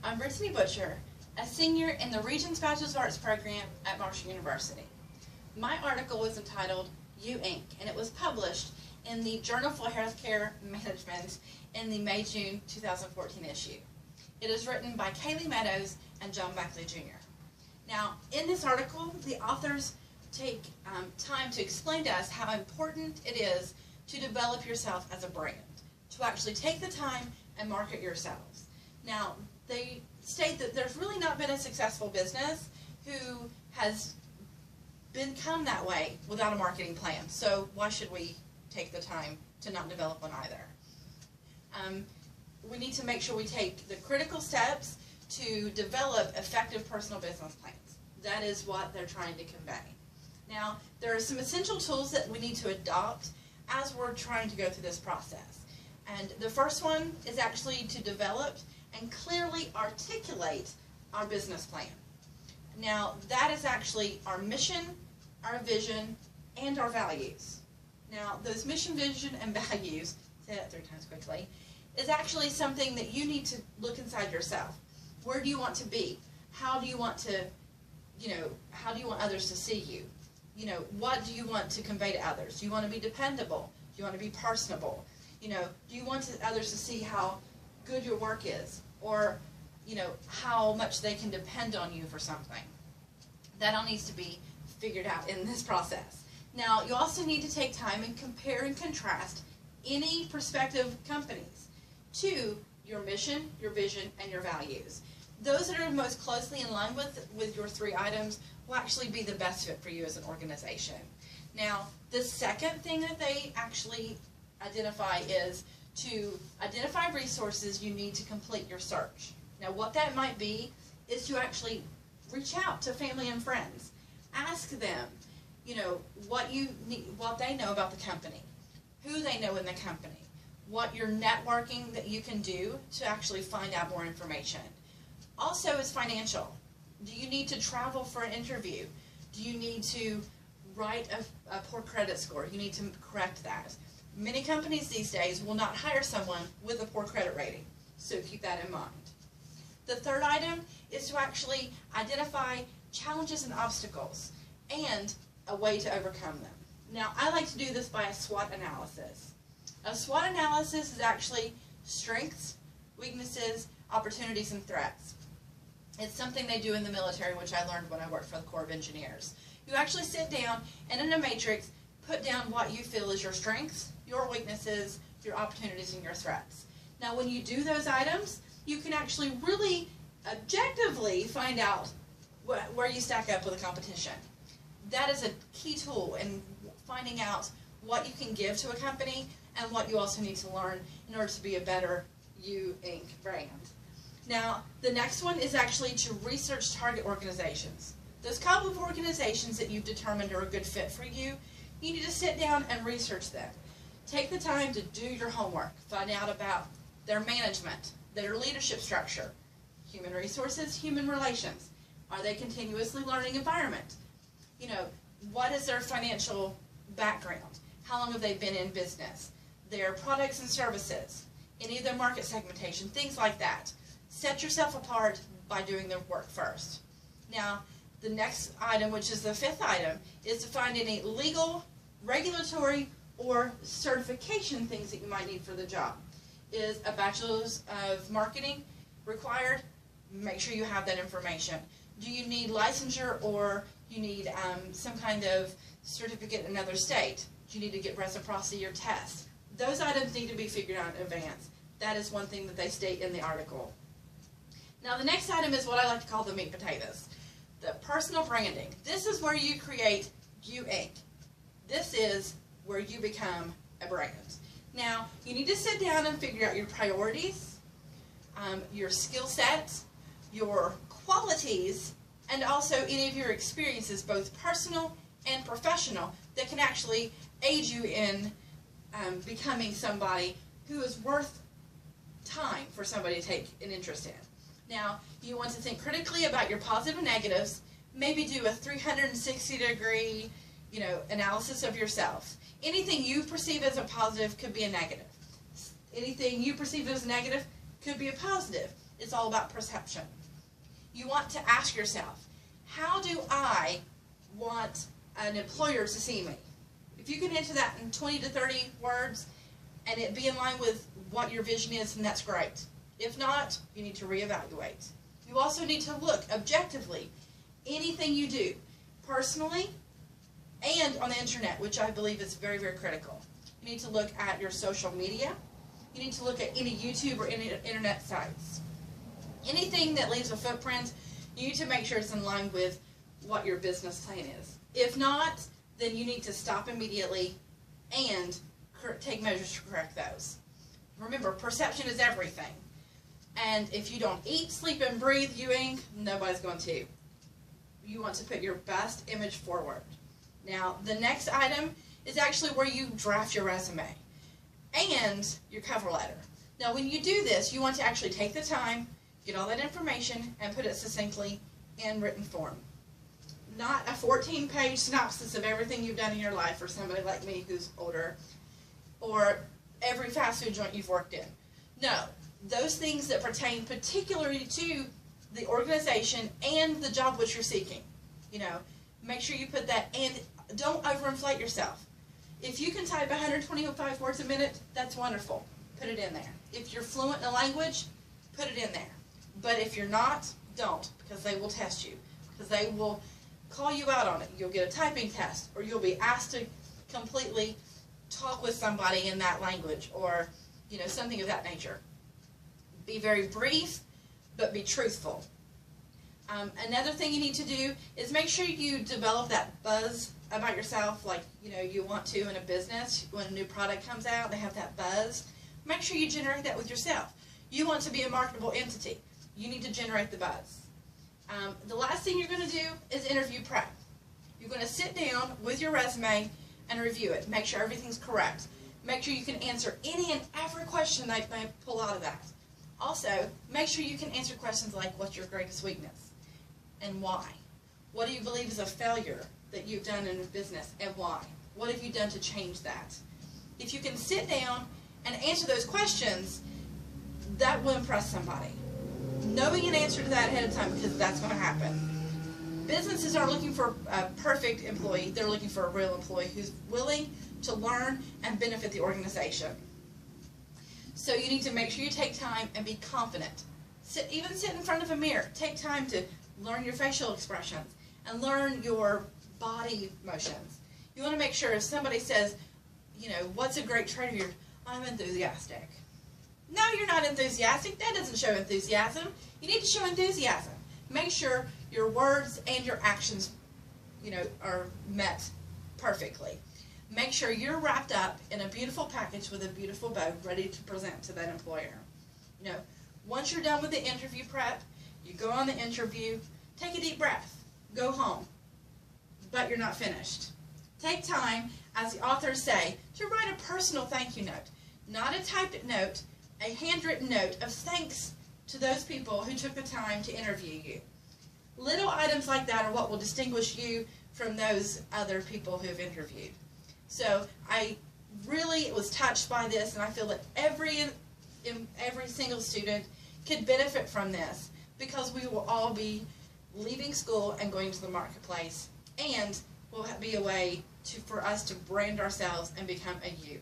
I'm Brittany Butcher, a senior in the Regents Bachelor of Arts program at Marshall University. My article was entitled You Inc., and it was published in the Journal for Healthcare Management in the May-June 2014 issue. It is written by Kaylee Meadows and John Buckley Jr. Now, in this article, the authors take time to explain to us how important it is to develop yourself as a brand, to actually take the time and market yourselves. Now, they state that there's really not been a successful business who has become that way without a marketing plan. So why should we take the time to not develop one either? We need to make sure we take the critical steps to develop effective personal business plans. That is what they're trying to convey. Now, there are some essential tools that we need to adopt as we're trying to go through this process. And the first one is actually to develop and clearly articulate our business plan. Now, that is actually our mission, our vision, and our values. Now, those mission, vision, and values, say that 3 times quickly, is actually something that you need to look inside yourself. Where do you want to be? How do you want to, how do you want others to see you? What do you want to convey to others? Do you want to be dependable? Do you want to be personable? Do you want others to see how good your work is? Or, how much they can depend on you for something? That all needs to be figured out in this process. Now, you also need to take time and compare and contrast any prospective companies to your mission, your vision, and your values. Those that are most closely in line with your 3 items will actually be the best fit for you as an organization. Now, the second thing that they actually identify is to identify resources you need to complete your search. Now, what that might be is to actually reach out to family and friends. Ask them, what they know about the company, who they know in the company, what your networking that you can do to actually find out more information. Also is financial. Do you need to travel for an interview? Do you need to write a poor credit score? You need to correct that. Many companies these days will not hire someone with a poor credit rating, so keep that in mind. The third item is to actually identify challenges and obstacles and a way to overcome them. Now, I like to do this by a SWOT analysis. A SWOT analysis is actually strengths, weaknesses, opportunities, and threats. It's something they do in the military, which I learned when I worked for the Corps of Engineers. You actually sit down and in a matrix, put down what you feel is your strengths, your weaknesses, your opportunities, and your threats. Now, when you do those items, you can actually really objectively find out where you stack up with the competition. That is a key tool in finding out what you can give to a company and what you also need to learn in order to be a better You Inc. brand. Now, the next one is actually to research target organizations. Those couple of organizations that you've determined are a good fit for you, you need to sit down and research them. Take the time to do your homework. Find out about their management, their leadership structure, human resources, human relations. Are they continuously learning environment? What is their financial background? How long have they been in business? Their products and services, any of their market segmentation, things like that. Set yourself apart by doing the work first. Now, the next item, which is the 5th item, is to find any legal, regulatory, or certification things that you might need for the job. Is a bachelor's of marketing required? Make sure you have that information. Do you need licensure, or you need some kind of certificate in another state? Do you need to get reciprocity or tests? Those items need to be figured out in advance. That is one thing that they state in the article. Now, the next item is what I like to call the meat and potatoes. The personal branding. This is where you create You Inc. This is where you become a brand. Now, you need to sit down and figure out your priorities, your skill sets, your qualities, and also any of your experiences, both personal and professional, that can actually aid you in becoming somebody who is worth time for somebody to take an interest in. Now, you want to think critically about your positive and negatives, maybe do a 360-degree, analysis of yourself. Anything you perceive as a positive could be a negative. Anything you perceive as negative could be a positive. It's all about perception. You want to ask yourself, how do I want an employer to see me? If you can answer that in 20 to 30 words and it be in line with what your vision is, then that's great. If not, you need to reevaluate. You also need to look objectively. Anything you do, personally and on the internet, which I believe is very, very critical. You need to look at your social media. You need to look at any YouTube or any internet sites. Anything that leaves a footprint, you need to make sure it's in line with what your business plan is. If not, then you need to stop immediately and take measures to correct those. Remember, perception is everything. And if you don't eat, sleep, and breathe viewing, nobody's going to. You want to put your best image forward. Now, the next item is actually where you draft your resume and your cover letter. Now, when you do this, you want to actually take the time, get all that information, and put it succinctly in written form. Not a 14-page synopsis of everything you've done in your life for somebody like me who's older, or every fast food joint you've worked in. No, those things that pertain particularly to the organization and the job which you're seeking. You know, make sure you put that, and don't overinflate yourself. If you can type 125 words a minute, that's wonderful. Put it in there. If you're fluent in a language, put it in there. But if you're not, don't, because they will test you. Because they will call you out on it. You'll get a typing test, or you'll be asked to completely talk with somebody in that language, or something of that nature. Be very brief, but be truthful. Another thing you need to do is make sure you develop that buzz about yourself, like you want to in a business. When a new product comes out, they have that buzz. Make sure you generate that with yourself. You want to be a marketable entity. You need to generate the buzz. The last thing you're going to do is interview prep. You're going to sit down with your resume and review it. Make sure everything's correct. Make sure you can answer any and every question they pull out of that. Also, make sure you can answer questions like, what's your greatest weakness and why? What do you believe is a failure that you've done in a business and why? What have you done to change that? If you can sit down and answer those questions, that will impress somebody. Knowing an answer to that ahead of time, because that's going to happen. Businesses aren't looking for a perfect employee. They're looking for a real employee who's willing to learn and benefit the organization. So you need to make sure you take time and be confident. Even sit in front of a mirror. Take time to learn your facial expressions and learn your body motions. You want to make sure if somebody says, what's a great trait of yours? I'm enthusiastic. No, you're not enthusiastic. That doesn't show enthusiasm. You need to show enthusiasm. Make sure your words and your actions, are met perfectly. Make sure you're wrapped up in a beautiful package with a beautiful bow ready to present to that employer. Once you're done with the interview prep, you go on the interview, take a deep breath, go home. But you're not finished. Take time, as the authors say, to write a personal thank you note. Not a typed note, a handwritten note of thanks to those people who took the time to interview you. Little items like that are what will distinguish you from those other people who have interviewed. So I really was touched by this, and I feel that every single student could benefit from this, because we will all be leaving school and going to the marketplace, and will be a way for us to brand ourselves and become a you.